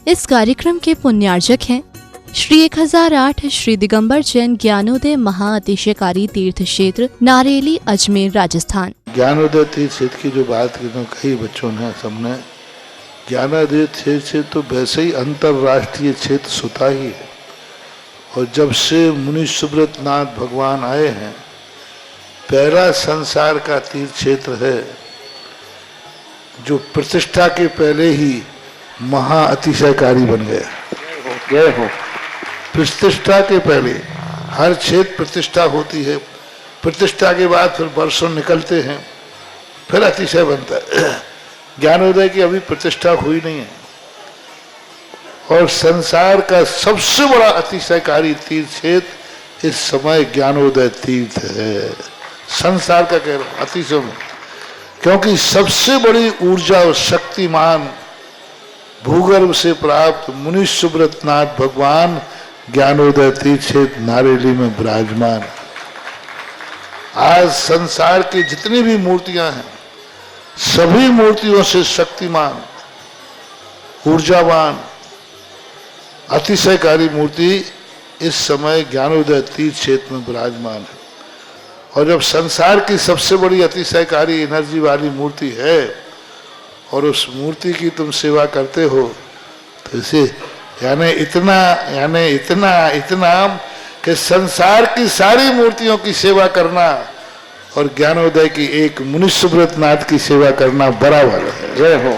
इस कार्यक्रम के पुण्यार्जक हैं श्री 1008 श्री दिगंबर जैन ज्ञानोदय महाअतिशयकारी तीर्थ क्षेत्र नारेली अजमेर राजस्थान। ज्ञानोदय तीर्थ क्षेत्र की जो बात कही बच्चों ने सबने, ज्ञानोदय क्षेत्र तो वैसे ही अंतर्राष्ट्रीय क्षेत्र सुता ही है। और जब से मुनि सुब्रत नाथ भगवान आए हैं, पहला संसार का तीर्थ क्षेत्र है जो प्रतिष्ठा के पहले ही महाअतिशयकारी बन गया। जय हो। प्रतिष्ठा के पहले हर क्षेत्र प्रतिष्ठा होती है, प्रतिष्ठा के बाद फिर वर्षों निकलते हैं, फिर अतिशय बनता है। ज्ञानोदय की अभी प्रतिष्ठा हुई नहीं है। और संसार का सबसे बड़ा अतिशयकारी तीर्थ क्षेत्र इस समय ज्ञानोदय तीर्थ है। संसार का कह रहा हूं अतिशय में, क्योंकि सबसे बड़ी ऊर्जा और शक्तिमान भूगर्भ से प्राप्त मुनि सुब्रत नाथ भगवान ज्ञानोदय तीर्थ क्षेत्र नारेली में विराजमान। आज संसार की जितनी भी मूर्तियां हैं, सभी मूर्तियों से शक्तिमान, ऊर्जावान, अतिशयकारी मूर्ति इस समय ज्ञानोदय तीर्थ क्षेत्र में विराजमान है। और जब संसार की सबसे बड़ी अतिशयकारी एनर्जी वाली मूर्ति है और उस मूर्ति की तुम सेवा करते हो, तो इसे यानी इतना कि संसार की सारी मूर्तियों की सेवा करना और ज्ञानोदय की एक मुनि सुब्रत नाथ की सेवा करना बराबर है। जय हो।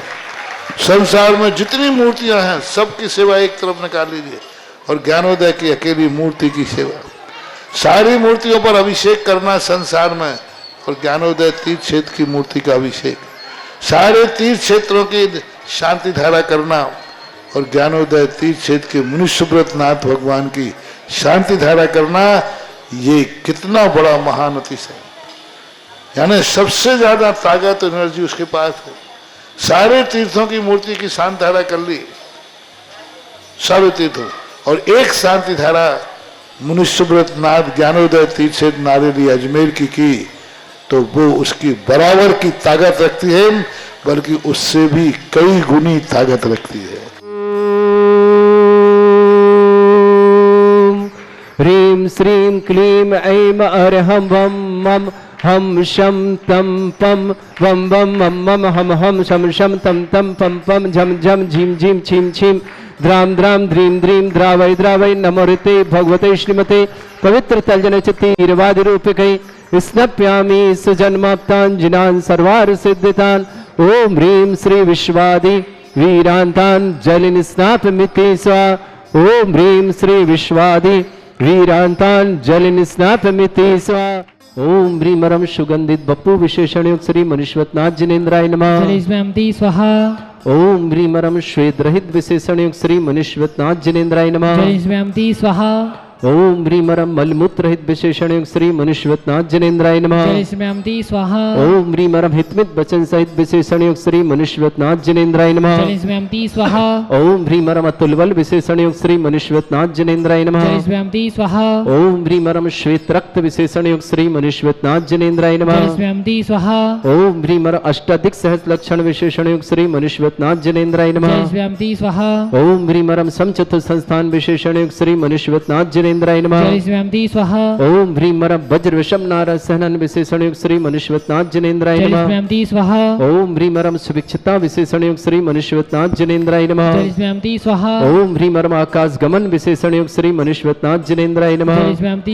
संसार में जितनी मूर्तियां हैं सबकी सेवा एक तरफ निकाल लीजिए और ज्ञानोदय की अकेली मूर्ति की सेवा। सारी मूर्तियों पर अभिषेक करना संसार में और ज्ञानोदय तीर्थ क्षेत्र की मूर्ति का अभिषेक। सारे तीर्थ क्षेत्रों की शांति धारा करना और ज्ञानोदय तीर्थ क्षेत्र के मुनि सुब्रत नाथ भगवान की शांति धारा करना, ये कितना बड़ा महान अतिशय। यानी सबसे ज्यादा ताकत एनर्जी उसके पास है। सारे तीर्थों की मूर्ति की शांति धारा कर ली, सारे तीर्थों, और एक शांति धारा मुनि सुब्रत नाथ ज्ञानोदय तीर्थ क्षेत्र नारेली अजमेर की तो वो उसकी बराबर की ताकत रखती है, बल्कि उससे भी कई गुनी ताकत रखती है। ह्रीं श्रीं क्लीं ऐं अरहं वं मं हम शम तम पम वम वम मम मम हम शम शम तम तम पम पम झम झम झीम झीम छीम छीम द्राम द्राम द्रीम द्रीम द्रावय द्रावय नमो ऋते भगवते श्रीमते पवित्र तलजन चित्तीरवादि रूपकै स्नप्यामि सुजन्माप्तांजिनान् सर्वार सिद्धितान्। ओम ह्रीं श्री विश्वादि वीरांतान् जलिन स्नापमिति स्वा। ओम ह्रीं श्री विश्वादि वीरांतान् जलिन स्नापमिति स्वा। ओम ह्रीमरम सुगंधित बप्पू विशेषण युक्त श्री मनुष्वतनाथ जिनेन्द्राय नमः स्वाहा। ओम ह्रीमरम श्वेत रहित विशेषण युक्त श्री मनुष्वतनाथ जिनेन्द्राय नमः स्वाहा। ओम ह्रीमरम मलमूत्र रहित विशेषण युक्त श्री मनुष्वतनाथ जिनेन्द्राय नमः स्वाहा। ओम ह्रीमरम हितमित वचन सहित विशेषण युक्त श्री मनुष्वतनाथ जिनेन्द्राय नमः स्वाहा। ओम ह्रीमरम अतुलबल विशेषण युक्त श्री मनुष्वतनाथ जिनेन्द्राय नमः स्वाहा। ओम ह्रीमरम श्वेत रक्त विशेषण युक्त श्री मनुष्वतनाथ जिनेन्द्राय नमः स्वाहा। ओम ह्रीमर अष्टाधिक सहस्र लक्षण विशेषण युक्त श्री मनुष्वतनाथ जिनेन्द्राय नमः स्वाहा। ओम ह्रीमरम समचतुर संस्थान विशेषण युक्त श्री मनुष्वतनाथ जिनेन्द्राय नमः स्वाहा। ओम ह्रीमरम वज्र विषम नारद सहनन विशेषण युक्त श्री मनुष्वतनाथ जिनेन्द्राय नमः स्वाहा। ओम ह्रीमरम सुभिक्षता विशेषण युक्त श्री मनुष्वतनाथ जिनेन्द्राय नमः स्वाहा। ओम ह्रीमरम आकाश गमन विशेषण युक्त श्री मनुष्वतनाथ जिनेन्द्राय नमः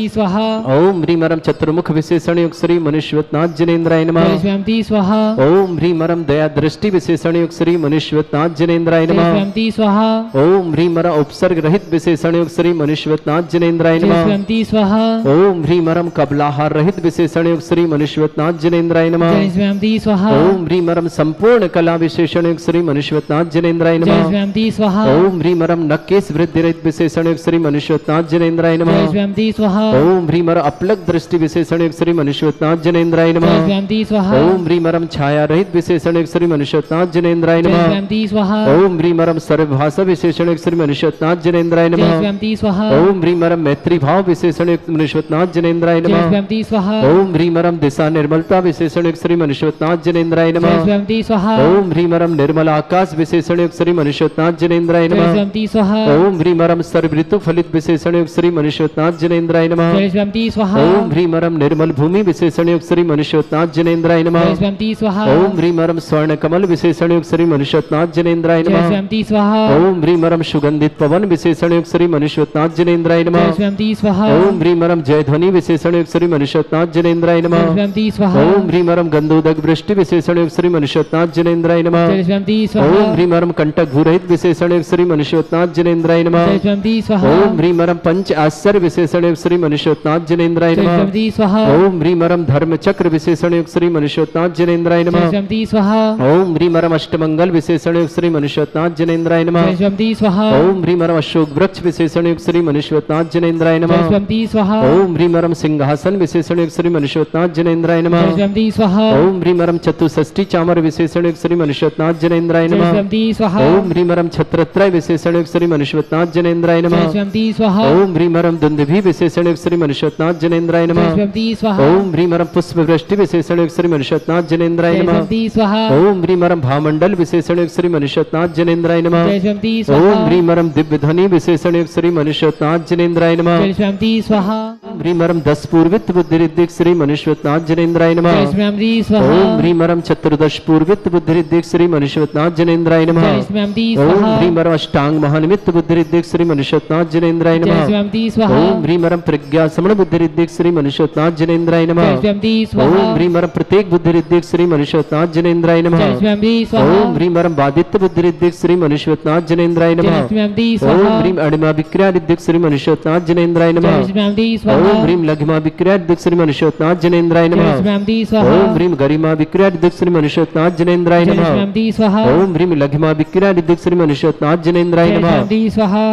स्वाहा। ओम ह्रीमरम चतुर्मुख विशेषण युक्त श्री मनुष्वतनाथ जिनेन्द्राय नमः स्वाहा। ओम ह्रीमरम दया दृष्टि विशेषण युक्त श्री मनुष्वतनाथ जिनेन्द्राय नमः स्वाहा। ओम ह्रीमरम उपसर्ग रहित विशेषण युक्त श्री मनुष्वतनाथ जिनेन्द्राय नमः स्वाहा। ओम ह्रीमरम कबलाहार रहित विशेषण युक्त श्री मनुष्वतनाथ जिनेन्द्राय नमः स्वाहा। ओम ह्रीमरम संपूर्ण कला विशेषण युक्त श्री मनुष्वतनाथ जिनेन्द्राय नमः स्वाहा। ओम ह्रीमरम नक्केश वृद्धि रहित विशेषण युक्त श्री मनुष्वतनाथ जिनेन्द्राय नमः स्वाहा। ओम ह्रीमर अपलक दृष्टि विशेषण युक्त श्री मनुष्वतनाथ जिनेन्द्राय नमः स्वाहा। ओम ह्रीमरम छाया रहित विशेषण युक्त श्री मनुष्वतनाथ जिनेन्द्राय नमः स्वाहा। ओम ह्रीमरम सर्वभाषा विशेषण युक्त श्री मनुष्वतनाथ जिनेन्द्राय नमः स्वाहा। ओम ह्रीमरम मरम मैत्री भाव विशेषण युक्त मनुष्यनाथ जनेन्द्राय जय नमः। स्वयं स्वाहा ओम ह्रीं मरम दिशा निर्मलता विशेषण युक्त श्री मनुष्यनाथ जनेन्द्राय जय नमः। स्वयं स्वाहा ओम ह्रीं मरम निर्मल आकाश विशेषण युक्त श्री मनुष्यनाथ जनेन्द्राय जय नमः। स्वयं स्वाहा ओम ह्रीं मरम सर्व ऋतु फलित विशेषण युक्त श्री मनुष्यनाथ जनेन्द्राय नमः। जय स्वयं स्वाहा ओम ह्रीं मरम निर्मल भूमि विशेषण युक्त श्री मनुष्यनाथ जनेन्द्राय जय नमः। स्वयं स्वाहा ओम ह्रीं मरम स्वर्ण कमल विशेषण युक्त श्री मनुष्यनाथ जनेन्द्राय जय नमः। स्वयं स्वाहा ओम ह्रीं मरम सुगंधित पवन विशेषण युक्त श्री मनुष्यनाथ जनेन्द्राय जय नमः। स्वयं स्वाहा ओम ह्रीं मरम जय ध्वनि विशेषण युक्त श्री मनुष्यनाथ जनेन्द्राय जय नमः। स्वयं स्वाहा ओम ह्रीं मरम गंधोदक वृष्टि विशेषण युक्त श्री मनुष्यनाथ जनेन्द्राय नमः। जय स्वयं ओम स्वाहा ह्रीं मरम कंटक भूरहित विशेषण युक्त श्री मनुष्यनाथ जनेन्द्राय नमः। जय स्वयं स्वाहा ओम ह्रीं मरम पंच आश्चर्य विशेषण युक्त श्री मनुष्यनाथ जनेन्द्राय जय नमः। स्वयं स्वाहा ओम ह्रीं मरम धर्म चक्र विशेषण युक्त श्री मनुष्यनाथ जनेन्द्राय जय नमः। स्वयं स्वाहा ओम ह्रीं मरम अष्टमंगल विशेषण युक्त श्री मनुष्यनाथ जनेन्द्राय नमः। जय स्वयं स्वाहा ओम ह्रीं मरम अशोक वृक्ष विशेषण युक्त श्री मनुष्यनाथ जनेन्द्राय जय नमः। स्वयं स्वाहा ओम ह्रीं मरम सिंहासन विशेषण युक्त श्री मनुष्यनाथ जनेन्द्राय जय नमः। स्वयं स्वाहा ओम ह्रीं मरम चतुष्षष्टि चामर विशेषण युक्त श्री मनुष्यनाथ जनेन्द्राय जय नमः। स्वयं स्वाहा ओम ह्रीं मरम छत्रत्रय विशेषण युक्त श्री मनुष्यनाथ जनेन्द्राय जय नमः। स्वयं स्वाहा ओम ह्रीं मरम दुंदुभि विशेषण युक्त श्री मनुष्यनाथ जनेन्द्राय जय नमः। स्वयं स्वाहा ओम ह्रीं मरम पुष्प वृष्टि विशेषण युक्त श्री मनुष्यनाथ जनेन्द्राय जय नमः। स्वयं स्वाहा ओम ह्रीं मरम भामंडल विशेषण युक्त श्री मनुष्यनाथ जनेन्द्राय नमः। जय स्वयं ओम स्वाहा ह्रीं मरम दिव्य ध्वनि विशेषण युक्त श्री मनुष्यनाथ जनेन्द्राय नमः। जय स्वयं स्वाहा ओम ह्रीं मरम 10 पूर्वित बुद्धिरिद्धिक श्री मनुष्यनाथ जनेन्द्राय नमः। जय स्वयं स्वाहा ओम ह्रीं मरम चतुर्दश पूर्वित बुद्धिरिद्धिक श्री मनुष्यनाथ जनेन्द्राय नमः। जय स्वयं ओम स्वाहा ह्रीं मरम अष्टांग महानिमित्त बुद्धिरिद्धिक श्री मनुष्यनाथ जनेन्द्राय जय नमः। स्वयं स्वाहा ओम ह्रीं मरम प्रज्ञा समण बुद्धिरिद्धिक श्री मनुष्यनाथ जनेन्द्राय जय नमः। स्वयं स्वाहा ओम ह्रीं मरम प्रत्येक बुद्धिरिद्धिक श्री मनुष्यनाथ जनेन्द्राय नमः। जय स्वयं स्वाहा ओम ह्रीं मरम बादित्य बुद्धिरिद्धिक श्री मनुष्यनाथ जनेन्द्राय नमः। जय स्वयं ओम स्वाहा ह्रीं अणिमा विक्रियादिक श्री मनुष्यनाथ जनेन्द्राय नमः। जय स्वयं स्वाहा ओम ह्रीं लघिमा विक्रियादिक श्री मनुष्यनाथ जनेन्द्राय जय नमः। स्वयं स्वाहा ओम ह्रीं गरिमा विक्रियादिक श्री मनुष्यनाथ जनेन्द्राय जय नमः। स्वयं स्वाहा ओम ह्रीं लघिमा विक्रियादिक श्री मनुष्यनाथ जनेन्द्राय जय नमः। स्वयं स्वाहा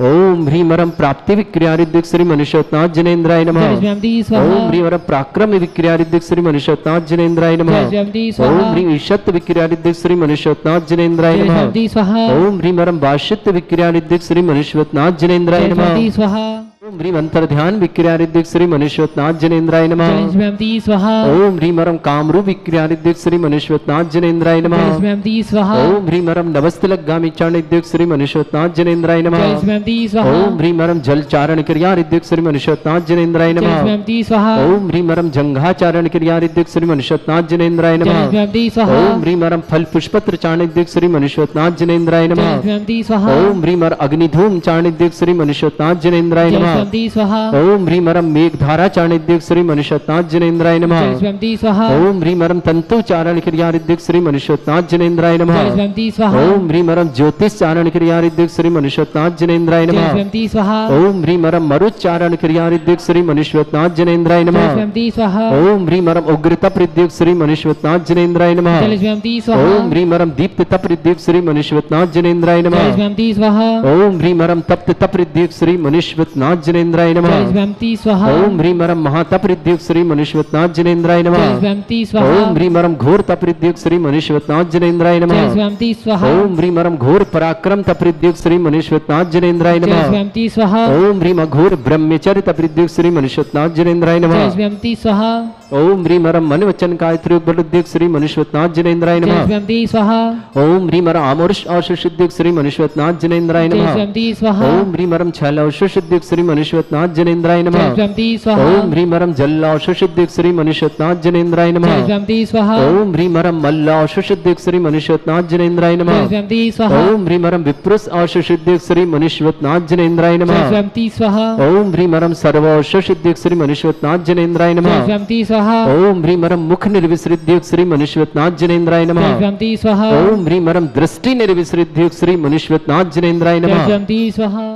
ओम ह्रीं मरम प्राप्ति विक्रियादिक श्री मनुष्यनाथ जनेन्द्राय नमः। जय स्वयं स्वाहा ओम ह्रीं मरम पराक्रम विक्रियादिक श्री मनुष्यनाथ जनेन्द्राय नमः। जय स्वयं ओम स्वाहा ह्रीं ईशत विक्रियादिक श्री मनुष्यनाथ जनेन्द्राय जय नमः। स्वयं स्वाहा ओम ह्रीं मरम वाशित्य विक्रियादिक श्री मनुष्यनाथ जनेन्द्राय जय नमः। स्वयं स्वाहा ओम ह्रीं अंतर्ध्यान विक्रियादिक श्री मनुष्यनाथ जनेन्द्राय नमः। जय स्वयं स्वाहा ओम ह्रीं मरम कामरूप विक्रियादिक श्री मनुष्यनाथ जनेन्द्राय जय नमः। स्वयं स्वाहा ओम ह्रीं मरम नवस्तलगामी चाणिद्यक श्री मनुष्यनाथ जनेन्द्राय नमः। जय स्वयं स्वाहा ओम ह्रीं मरम जल चारण क्रियादिक श्री मनुष्यनाथ जनेन्द्राय जय नमः। स्वयं स्वाहा ओम ह्रीं मरम जंघाचारण क्रियादिक श्री मनुष्यनाथ जनेन्द्राय जय नमः। स्वयं स्वाहा ओम ह्रीं मरम फल पुष्पत्र चाणिद्यक श्री मनुष्यनाथ जनेन्द्राय जय नमः। स्वयं स्वाहा ओम ह्रीं मर अग्निधूम चाणिद्यक श्री मनुष्यनाथ जनेन्द्राय जय नमः। स्वयं स्वाहा ओम ह्रीं मरम मेघधारा चाणिद्यक श्री मनुष्यनाथ जनेन्द्राय नमः। जय स्वयं स्वाहा ओम ह्रीं मरम तंतु चारण क्रियादिक श्री मनुष्यनाथ जनेन्द्राय नमः। जय स्वयं स्वाहा ओम ह्रीं मरम ज्योतिष चारण क्रियादिक श्री मनुष्यनाथ जनेन्द्राय जय नमः। स्वयं स्वाहा ओम ह्रीं मरम मरुच्चारण क्रियादिक श्री मनुष्यनाथ जनेन्द्राय जय नमः। स्वयं स्वाहा ओम ह्रीं मरम उग्रता प्रद्युक श्री मनुष्यनाथ जनेन्द्राय नमः। जय स्वयं स्वाहा ओम ह्रीं मरम दीप्त प्रद्युक श्री मनुष्यनाथ जनेन्द्राय जय नमः। स्वयं स्वाहा ओम ह्रीं मरम तप्त प्रद्युक श्री मनुष्यनाथ जनेन्द्राय जय नमः। स्वयं स्वाहा ओम ह्रीं मरम महातप्रद्युक श्री मनुष्यनाथ जनेन्द्राय जय नमः। स्वयं स्वाहा ओम ह्रीं मरम घोर तप्रद्युक श्री मनुष्यनाथ जनेन्द्राय जय नमः। स्वयं स्वाहा ओम ह्रीं मरम घोर पराक्रम तप्रद्युक श्री मनुष्यनाथ जनेन्द्राय जय नमः। स्वयं स्वाहा ओम ह्रीं घोर ब्रह्मचर्य तप्रद्युक श्री मनुष्यनाथ जनेन्द्राय जय नमः। स्वयं स्वाहा ओम ह्रीं मरम मन वचन कायत्रियुग बलुद्युक श्री मनुष्यनाथ जनेन्द्राय जय नमः। स्वयं स्वाहा ओम ह्रीं मरम आमोर्ष औषुद्युक श्री मनुष्यनाथ जनेन्द्राय जय नमः। स्वयं स्वाहा ओम ह्रीं मरम छल औषुद्युक श्री मनुष्यनाथ जनेन्द्राय जय नमः। स्वयं स्वाहा ओम ह्रीं मरम जल औषुद्युक श्री मनुष्यनाथ जनेन्द्राय जय नमः। स्वयं स्वाहा ओम ह्रीं मरम मल्ल औषुद्युक श्री मनुष्यनाथ जनेन्द्राय जय नमः। स्वयं स्वाहा ओम ह्रीं मरम विप्रुस औषुद्युक श्री मनुष्यनाथ जनेन्द्राय जय नमः। स्वयं स्वाहा ओम ह्रीं मरम सर्व औषुद्युक श्री मनुष्यनाथ जनेन्द्राय जय नमः। स्वयं स्वाहा ओम ह्रीं मरम मुख निर्विसृद्युक श्री मनुष्यनाथ जनेन्द्राय जय नमः। स्वयं स्वाहा ओम ह्रीं मरम दृष्टि निर्विसृद्युक श्री मनुष्यनाथ जनेन्द्राय जय नमः। स्वयं स्वाहा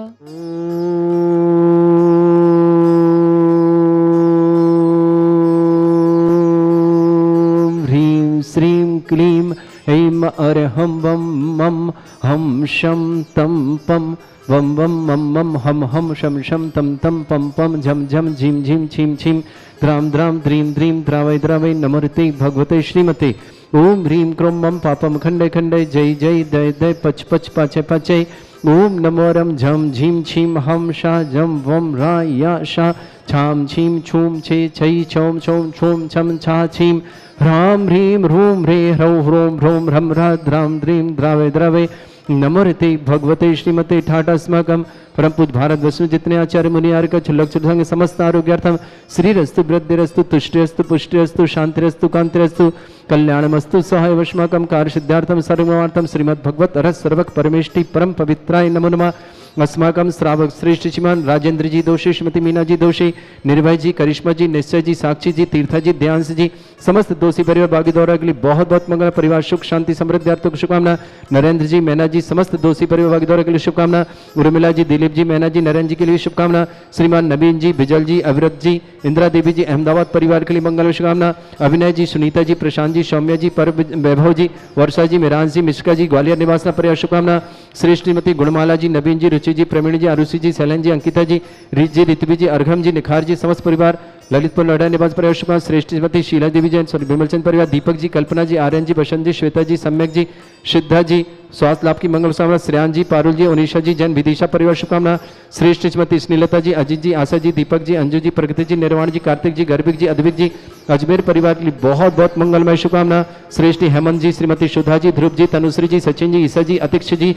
ओम ह्रीं श्रीं क्लीं ऐं अरहं वं मं हम शं तं पं वं वं मं मं हम शं शं तं तं पं पं झं झं झीं झीं छीं छीं द्रां द्रां द्रीं द्रीं द्रावै द्रावै नमोते भगवते श्रीमते। ओम ह्रीं क्रों मं पापम खंडे खंडे जय जय दय दय पच पच पाचे पाचे ओम नमो रम झम झीम छीम हम शा जम वम रा या शा छाम छीम छूम छे छई छौम छौम छूम छम छा छीम ह्राम ह्रीम ह्रूम ह्रे ह्रौ ह्रोम ह्रोम ह्रम ह्रा द्राम द्रीम द्रावे द्रवे नमोरते भगवते श्रीमते ठाटास्माकम परम पूज्य भारत वसु जितने आचार्य मुनि आर्य लक्ष्य संग समस्त आरोग्यार्थम श्रीरस्तु वृद्धिरस्तु तुष्टिरस्तु पुष्टिरस्तु शांतिरस्तु कांतिरस्तु कल्याणमस्तु सहाय वश्माकम कार्य सिद्धार्थम सर्वमार्थम श्रीमद् भगवत रस सर्वक परमेष्टि परम पवित्राय नमो नमः अस्माकम श्रावक श्रेष्ठ श्रीमान राजेंद्र जी दोषी श्रीमती मीना जी दोषी निर्भय जी करिश्मा जी निश्चय जी साक्षी जी तीर्था जी ध्यांस जी समस्त दोषी परिवार बागी दौरा के लिए बहुत बहुत मंगल परिवार सुख शांति समृद्धि आर्थिक की शुभकामना नरेंद्र जी मैना जी समस्त दोषी परिवार बागी दौरा के लिए शुभकामना उर्मिला जी दिलीप जी मैना जी नरेंद्र जी के लिए शुभकामना श्रीमान नवीन जी बिजल जी अविरत जी इंदिरा देवी जी अहमदाबाद परिवार के लिए मंगल शुभकामना अभिनय जी सुनीता जी प्रशांत जी सौम्या जी पर वैभव जी वर्षा जी मेरांश जी मिश्का जी ग्वालियर निवासना परिवार शुभकामना श्री श्रीमती गुणमाला जी नवीन जी रुचि जी प्रवीण जी आरुषि जी शैलन जी अंकिता जी रिच जी ऋतवी जी अर्घम जी निखार जी समस्त परिवार ललितपुर लड़ा निवास परिवार शुभकामना श्रेष्ठ श्रीमती शीला देवी जैन विमलचंद परिवार दीपक जी कल्पना जी आर्यन जी बसंत जी श्वेता जी सम्यक जी सिद्धा जी स्वास्थ्य लाभ की मंगल शुभकामना श्रेयान जी पारुल जी उनीशा जी जैन विदिशा परिवार शुभकामना श्रेष्ठ श्रीमती स्नेलता जी अजीत जी आशा जी दीपक जी अंजू जी प्रगति जी निर्वाण जी कार्तिक जी गर्भिक जी अद्विक जी अजमेर परिवार के लिए बहुत बहुत मंगलमय शुभकामना श्रेष्ठ हेमंत जी श्रीमती सुधा जी ध्रुव जी तनुश्री जी सचिन जी ईसा जी अतिक्ष जी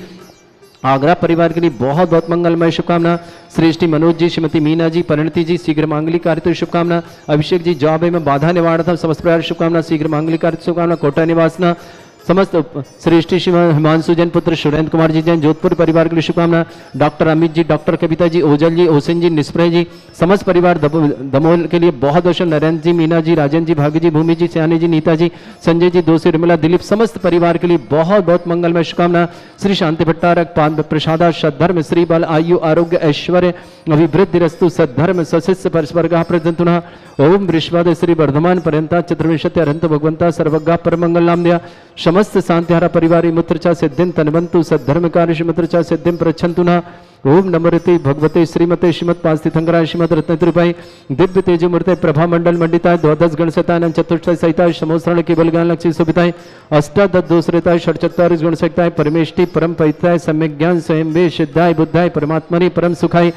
आगरा परिवार के लिए बहुत बहुत मंगलमय शुभकामना श्रेष्ठी मनोज जी श्रीमती मीना जी परिणति जी शीघ्र मांगलिक कार्य शुभकामना अभिषेक जी जॉब में बाधा निवारण समस्त परिवार शुभकामना शीघ्र मांगलिक कार्य शुभकामना कोटा निवासना समस्त श्रेष्ठी श्रीमान हिमांशु जैन पुत्र सुरेंद्र कुमार जी जैन जोधपुर परिवार के लिए शुभकामना डॉक्टर अमित जी डॉक्टर कविता जी ओजल जी ओसिन जी निष्प्रय जी समस्त परिवार दमोह के लिए बहुत बहुत नरेंद्र जी मीना जी राजन जी भाग्य जी भूमि जी सयानी जी नीता जी संजय जी दोषी निर्मला दिलीप समस्त परिवार के लिए बहुत बहुत मंगलमय शुभकामना श्री शांति भट्टारक पाद प्रसादा सद्धर्म श्री बल आयु आरोग्य ऐश्वर्य अभिवृद्धि रस्तु सद्धर्म सशिष्य परस्पर प्रजंतुना ओम वृषवाद श्री वर्धमान पर्यंता चतुर्विंशति अरंत भगवंता सर्वज्ञ परमंगल नामदया समस्त शांतिहारा परिवारी मुत्रचा सिद्धिं तन्वन्तु सद्धर्म कार्य मुत्रचा सिद्धिं प्रच्छन्तुना ओम नमोरते भगवते श्रीमते श्रीमद पांच तीर्थंकराय श्रीमद रत्नत्रिपाई दिव्य तेजो मूर्ते प्रभा मंडल मंडिताय द्वादश गणसताय चतुष्टय सहिताय समोसरण केवल ज्ञान लक्ष्य सुभिताय अष्टादश दोषरेताय षट्चत्वारिश गुणसहिताय परमेष्टि परम पवित्राय सम्यक ज्ञान स्वयं वे सिद्धाय बुद्धाय परमात्मने परम सुखाय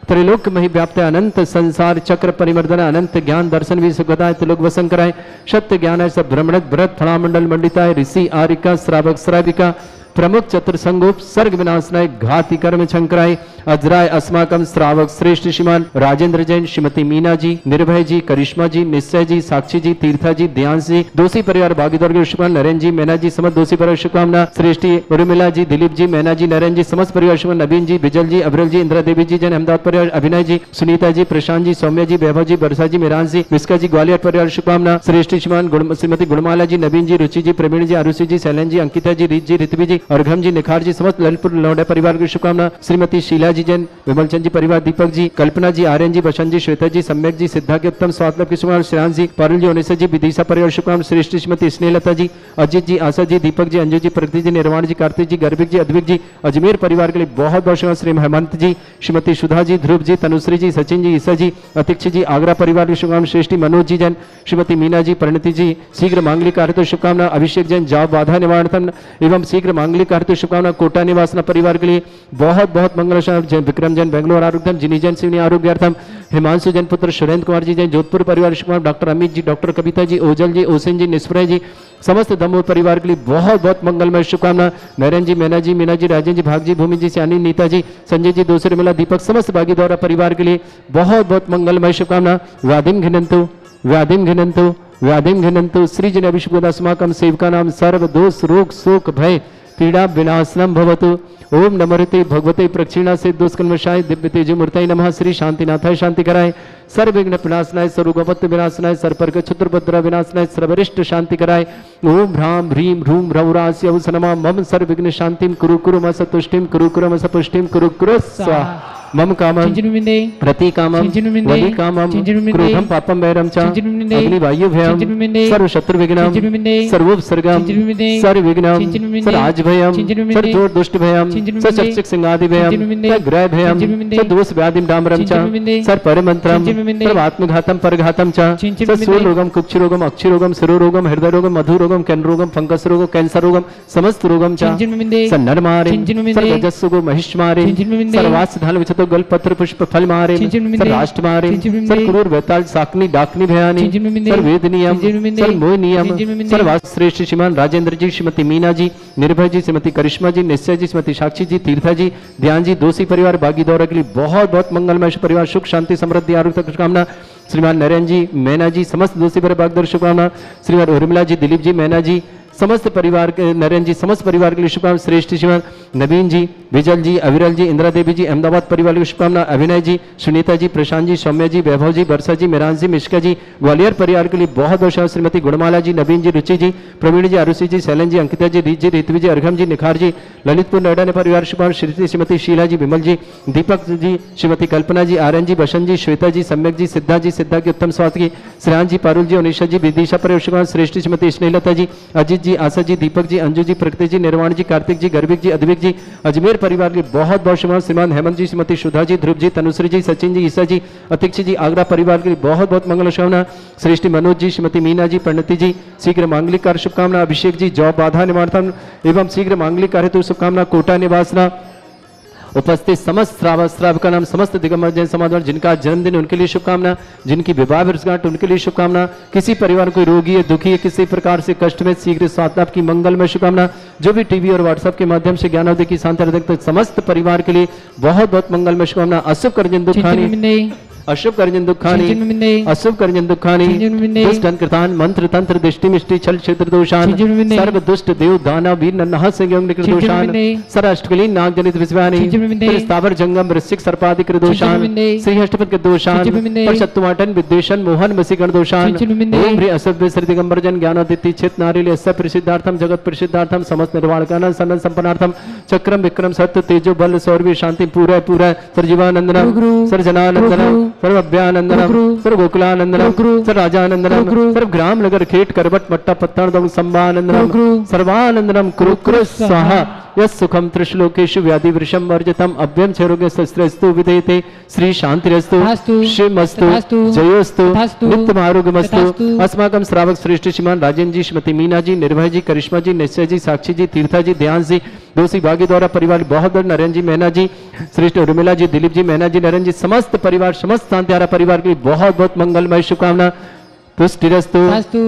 त्रिलोक मही व्याप्त अनंत संसार चक्र परिमर्दन अनंत ज्ञान दर्शन भी सुखदाय त्रिलोक वसन कराय सत्य ज्ञान सब भ्रमणत भरत फलामंडल मंडिताय ऋषि आरिका श्रावक श्राविका प्रमुख चतुर्संगोप सर्ग विनाशनाय घाति कर्म शंकराय अजराय अस्माकम श्रावक श्रेष्ठ श्रीमान राजेंद्र जैन श्रीमती मीना जी निर्भय जी करिश्मा जी निश्चय जी साक्षी जी तीर्था जी ध्यांस जी दोषी परिवार भागीदार शुभकामना नरेंद्र जी मैना जी समस्त दोषी परिवार शुभकामना श्रेष्ठी उर्मिला जी दिलीप जी मैना जी नरेंद्र जी समस्त परिवार शुभकामना नवीन जी बिजल जी अब्रल जी इंदिरा देवी जी जैन अहमदाबाद परिवार अभिनय जी सुनीता जी प्रशांत जी सौम्या जी वैभव जी बरसा जी मेरांश जी मिस्का जी ग्वालियर परिवार शुभकामना श्रेष्ठ श्रीमान श्रीमती गुणमाला जी नवीन जी रुचि जी प्रवीण जी आरुषि जी शैलन जी अंकिता जी रीत जी ऋतवी जी अर्घम जी निखार जी समस्त ललितपुर लौंडा परिवार की शुभकामना श्रीमती शीला जी जैन विमलचंद जी परिवार दीपक जी कल्पना जी आर्यन जी बसंत जी श्वेता जी सम्यक जी सिद्धा के उत्तम स्वास्थ्य की शुभकामना श्रेयांश जी पारुल जी उन्नीस जी विदिशा परिवार शुभकामना श्रेष्ठ श्रीमती स्नेहलता जी अजित जी आशा जी दीपक जी अंजू जी प्रगति जी निर्वाण जी कार्तिक जी गर्भिक जी अद्विक जी अजमेर परिवार के लिए बहुत बहुत शुभकामना श्री हेमंत जी श्रीमती सुधा जी ध्रुव जी तनुश्री जी सचिन जी ईसा जी अतिक्ष जी आगरा परिवार की शुभकामना श्रेष्ठी मनोज जी जैन श्रीमती मीना जी परिणति जी शीघ्र मांगलिक कार्य शुभकामना अभिषेक जैन जॉब बाधा निवारण एवं शीघ्र मांगलिक कार्य शुभकामना कोटा निवासना परिवार के लिए बहुत बहुत मंगल जैन विक्रम जैन बेंगलोर आरोग्यम जिनी जैन शिवनी आरोग्यार्थम हिमांशु जैन पुत्र सुरेंद्र कुमार जी जैन जोधपुर परिवार शुभकामना डॉक्टर अमित जी डॉक्टर कविता जी ओजल जी ओसिन जी निष्प्रय जी समस्त दमोह परिवार के लिए बहुत बहुत मंगलमय शुभकामना नरेंद्र जी मैना जी मीना जी राजन जी भाग जी भूमि जी सयानी नीता जी संजय जी दोसरे मिला दीपक समस्त भागी द्वारा परिवार के लिए बहुत बहुत मंगलमय शुभकामना व्याधिम घिनंतु व्याधिम घिनंतु व्याधिम घिनंतु श्री जन अभिषेकास्माकं सेवका नाम सर्व दोष रोग शोक भय पीड़ा विनाशनम भवतु ओम नमोरते भगवते प्रक्षिणा से दोषकन्वशाय दिव्य तेजो मूर्तये नमः श्री शांतिनाथाय शांति कराय सर्वविघ्न विनाशनाय सर्वगोपत्य विनाशनाय सर्पर्क क्षुद्रभद्र विनाशनाय सर्वरिष्ट शांति कराय ओम ह्राम ह्रीम ह्रूम रौरास्य अवसनमा मम सर्वविघ्न शांतिम कुरु कुरु मस तुष्टिम कुरु कुरु मस पुष्टिम कुरु कुरु स्वाहा मम कामम चिंचिनुमिंदे रति कामम चिंचिनुमिंदे वली कामम चिंचिनुमिंदे क्रोधम पापम वैरम च चिंचिनुमिंदे अग्निवायुभयम चिंचिनुमिंदे सर्व शत्रु विघ्नम चिंचिनुमिंदे सर्वोपसर्गम चिंचिनुमिंदे सर्व विघ्नम चिंचिनुमिंदे सर्व भयम चिंचिनुमिंदे सर्व जोर दुष्ट भयम चिंचिनुमिंदे सर्व चक्षुष सिंगादि भयम चिंचिनुमिंदे सर्व ग्रह भयम चिंचिनुमिंदे सर्व दोष व्याधिम डामरम च चिंचिनुमिंदे सर्व परमंत्रम चिंचिनुमिंदे सर्व आत्मघातम परघातम च सर्व चिंचिनुमिंदे सूल रोगम कुक्षि रोगम अक्षि रोगम सिरो रोगम हृदय रोगम मधु रोगम कैन रोगम फंगस रोगम कैंसर रोगम समस्त रोगम च चिंचिनुमिंदे सर्व नर मारे चिंचिनुमिंदे सर्व रजस्सुगो महिष मारे चिंचिनुमिंदे सर्व वास धन विचतो गल पत्र पुष्प फल मारे चिंचिनुमिंदे सर्व राष्ट्र मारे चिंचिनुमिंदे सर्व क्रूर वेताल साकनी डाकनी भयानी चिंचिनुमिंदे सर्व वेद नियम चिंचिनुमिंदे सर्व मोह नियम चिंचिनुमिंदे सर्व श्रेष्ठ श्रीमान राजेंद्र जी श्रीमती मीना जी निर्भय जी श्रीमती करिश्मा जी निश्चय जी श्रीमती साक्षी जी तीर्था जी ध्यान जी दोषी परिवार बागी दौरा के लिए बहुत बहुत मंगलमय परिवार सुख शांति समृद्धि आरोग्य शुभकामना श्रीमान नरेंद्र जी मैना जी समस्त दोषी पर बागदर शुभकामना श्रीमान उर्मिला जी दिलीप जी मैना जी समस्त परिवार के नरेंद्र जी समस्त परिवार के लिए शुभकामना श्रेष्ठ श्रीमान नवीन जी विजल जी अविरल जी इंदिरा देवी जी अहमदाबाद परिवार के लिए शुभकामना अभिनय जी सुनीता जी प्रशांत जी सौम्य जी वैभव जी वर्षा जी मेरान जी मिश्का जी ग्वालियर परिवार के लिए बहुत बहुत शुभकामना श्रीमती गुणमाला जी नवीन जी रुचि जी प्रवीण जी आरुषि जी शैलन जी अंकिता जी रीत जी ऋतवी जी अर्घम जी निखार जी ललितपुर नोएडा ने परिवार शुभकामना श्रीमती शीला जी विमल जी दीपक जी श्रीमती कल्पना जी आर्यन जी बसंत जी श्वेता जी सम्यक जी सिद्धा की उत्तम स्वास्थ्य की श्रेयान जी पारुल जी अनिशा जी विदिशा पर शुभकामना श्रेष्ठ श्रीमती स्नेहलता जी अजित जी आशा जी दीपक जी अंजू जी प्रकृति जी निर्वाण जी कार्तिक जी गर्भिक जी अद्विक जी अजमेर परिवार के बहुत बहुत शुभकामना श्रीमान हेमंत जी श्रीमती सुधा जी ध्रुव जी तनुश्री जी सचिन जी ईसा जी अतिक्ष जी आगरा परिवार के लिए बहुत बहुत मंगल शुभकामना श्रेष्ठी मनोज जी श्रीमती मीना जी परिणति जी शीघ्र मांगलिक कार्य शुभकामना अभिषेक जी जॉब बाधा निवारण एवं शीघ्र मांगलिक कार्य हेतु शुभकामना कोटा निवासना उपस्थित समस्त श्रावक का नाम समस्त दिगंबर जैन समाज वाले जिनका जन्मदिन उनके लिए शुभकामना जिनकी विवाह वर्षगांठ उनके लिए शुभकामना किसी परिवार कोई रोगी है दुखी है किसी प्रकार से कष्ट में शीघ्र स्वास्थ्य की मंगलमय शुभकामना जो भी टीवी और व्हाट्सएप के माध्यम से ज्ञानोदय की शांति तक समस्त परिवार के लिए बहुत बहुत मंगलमय शुभकामना अशुभ कर्जन दुखानी अशुभ कर्जन दुखानी अशुभ कर्जन दुखानी दुष्ट कृतान मंत्र तंत्र दृष्टि मिष्टि छल क्षेत्र दोषान सर्व दुष्ट देव दाना वीर नन्हा संयम निकृत दोषान सर अष्टकलीन नाग जनित विश्वानी स्थावर जंगम वृश्चिक सर्पाधिक दोषान श्री अष्टपद के दोषान परशत्वाटन विद्वेषण मोहन वसीकरण दोषान ओम ह्री असभ्य श्री दिगंबर जन ज्ञानोदिति चित नारिल अस्य प्रसिद्धार्थम जगत प्रसिद्धार्थम समस्त निर्वाण कानन सनन संपन्नार्थम चक्रम विक्रम सत्य तेजो बल सौर्य शांति पूरा पूरा सर्जीवानंदनम सर्जनानंदनम सर्व अभ्यानंदनम सर्व गोकुलानंदनम सर्व राजानंदनम सर्व ग्राम नगर खेट करवट मट्टा पत्तन संभानंदनम सर्वानंदनम कुरु कुरु स्वाहा यस सुखम त्रिश्लोकेशु व्याधि वृषम वर्जितम अभ्यम क्षरोग्य शस्त्रस्तु विधेयते श्री शांतिरस्तु शिवमस्तु जयोस्तु नित्यम आरोग्यमस्तु अस्माकं श्रावक श्रेष्ठ श्रीमान राजेंद्र जी श्रीमती मीना जी निर्भय जी करिश्मा जी निश्चय जी साक्षी जी तीर्था जी ध्यान जी दोषी भाग्य द्वारा परिवार बहुत बड़े नरेंद्र जी मैना जी श्रेष्ठ उर्मिला जी दिलीप जी मैना जी नरेंद्र जी समस्त परिवार समस्त शांतिहारा परिवार के लिए बहुत बहुत मंगलमय शुभकामना पुष्टिरस्तु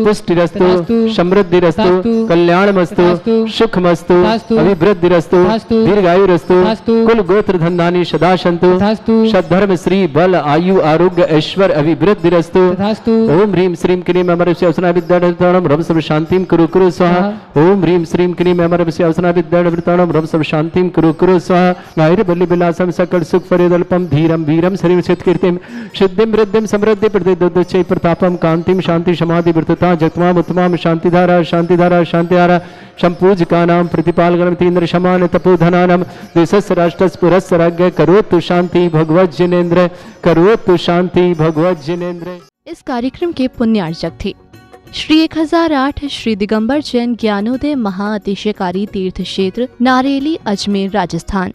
पुष्टिरस्तु समृद्धिरस्तु कल्याणमस्तु सुखमस्तु अभिवृद्धिरस्तु दीर्घायुरस्तु कुल गोत्र धन्धानि सदा सन्तु सद्धर्म श्री बल आयु आरोग्य ऐश्वर्य अभिवृद्धिरस्तु ओम ह्रीं श्रीं क्लीं अमरस्य अवसना विद्यार्थम रम सर्व शांतिं कुरु कुरु स्वाहा ओम ह्रीं श्रीं क्लीं अमरस्य अवसना विद्यार्थम रम सर्व शांतिं कुरु कुरु स्वाहा नायर बल्लि विलासम सकल सुख फरेदल्पम धीरम वीरम शरीर चित्कीर्तिम सिद्धिं वृद्धिं समृद्धि प्रतिदुच्चै प्रतापम कांतिम शांति समाधि वृतता जगतमाम उत्तमाम शांतिधारा शांतिधारा शांतिधारा संपूज का नाम प्रतिपाल गणतीन्द्र समान तपोधनानम देशस्य राष्ट्रस्य पुरस्य राज्ञ करोतु शांति भगवत जिनेन्द्र करोतु शांति भगवत जिनेन्द्र। इस कार्यक्रम के पुण्यार्चक थे श्री 1008 श्री दिगंबर जैन ज्ञानोदय महाअतिशयकारी तीर्थ क्षेत्र नारेली अजमेर राजस्थान।